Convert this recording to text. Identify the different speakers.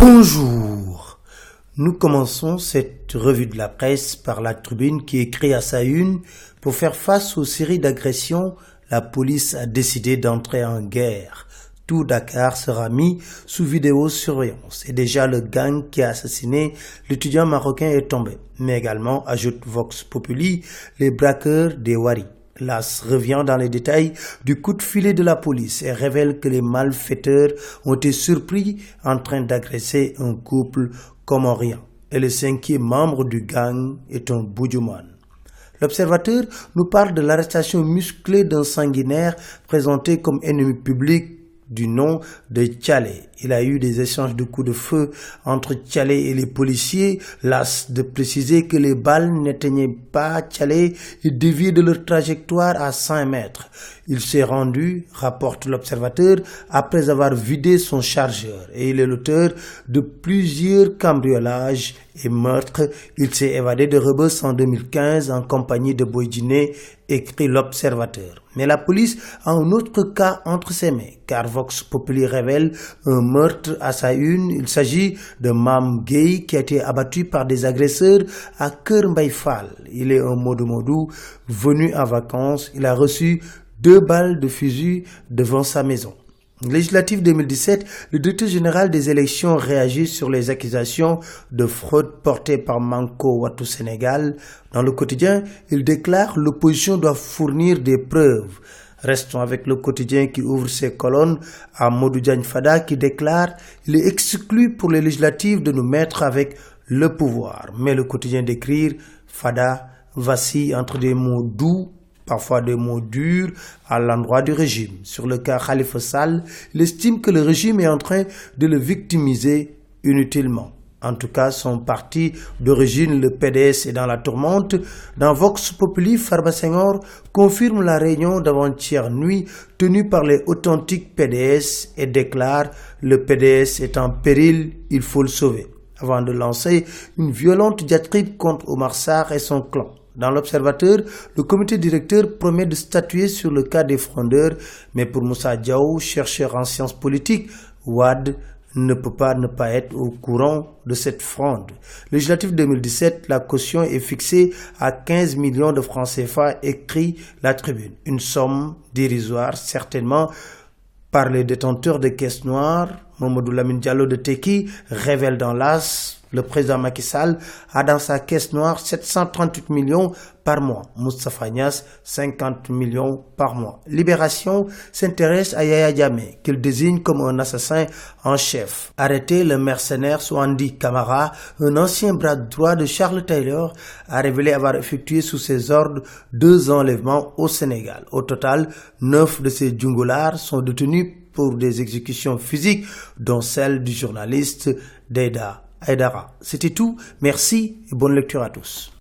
Speaker 1: Bonjour, nous commençons cette revue de la presse par la Tribune qui écrit à sa une: pour faire face aux séries d'agressions, la police a décidé d'entrer en guerre. Tout Dakar sera mis sous vidéosurveillance et déjà le gang qui a assassiné l'étudiant marocain est tombé. Mais également, ajoute Vox Populi, les braqueurs des Wari. L'AS revient dans les détails du coup de filet de la police et révèle que les malfaiteurs ont été surpris en train d'agresser un couple comorien. Et le cinquième membre du gang est un Bujuman. L'Observateur nous parle de l'arrestation musclée d'un sanguinaire présenté comme ennemi public du nom de Tchalé. Il a eu des échanges de coups de feu entre Tchalé et les policiers, las de préciser que les balles n'atteignaient pas Tchalé et déviaient de leur trajectoire à 100 mètres. Il s'est rendu, rapporte l'Observateur, après avoir vidé son chargeur et il est l'auteur de plusieurs cambriolages et meurtres. Il s'est évadé de Rebeuss en 2015 en compagnie de Boydjiné, écrit l'Observateur. Mais la police a un autre cas entre ses mains, car Vox Populi révèle un meurtre à sa une. Il s'agit de Mam Gueye qui a été abattu par des agresseurs à Keur Mbaye Fall. Il est un Modou venu en vacances. Il a reçu 2 balles de fusil devant sa maison. Législative 2017, le directeur général des élections réagit sur les accusations de fraude portées par Manko Wattu Sénégal. Dans le quotidien, il déclare: l'opposition doit fournir des preuves. Restons avec le quotidien qui ouvre ses colonnes à Modou Diagne Fada qui déclare: il est exclu pour les législatives de nous mettre avec le pouvoir. Mais le quotidien d'écrire: Fada vacille entre des mots doux, parfois des mots durs à l'endroit du régime. Sur le cas Khalifa Sall, il estime que le régime est en train de le victimiser inutilement. En tout cas, son parti d'origine, le PDS, est dans la tourmente. Dans Vox Populi, Farba Senghor confirme la réunion d'avant-hier nuit tenue par les authentiques PDS et déclare: le PDS est en péril, il faut le sauver, avant de lancer une violente diatribe contre Omar Sarr et son clan. Dans l'Observateur, le comité directeur promet de statuer sur le cas des frondeurs, mais pour Moussa Diaw, chercheur en sciences politiques, Wade ne peut pas ne pas être au courant de cette fronde. Législative 2017, la caution est fixée à 15 millions de francs CFA, écrit la Tribune. Une somme dérisoire, certainement, par les détenteurs de caisses noires. Mamadou Lamine Diallo de Teki révèle dans l'AS: le président Macky Sall a dans sa caisse noire 738 millions par mois. Moustapha Niasse, 50 millions par mois. Libération s'intéresse à Yaya Jammeh, qu'il désigne comme un assassin en chef. Arrêté, le mercenaire Swandi Camara, un ancien bras droit de Charles Taylor, a révélé avoir effectué sous ses ordres 2 enlèvements au Sénégal. Au total, 9 de ces djungolars sont détenus pour des exécutions physiques, dont celle du journaliste Deida Aidara. C'était tout, merci et bonne lecture à tous.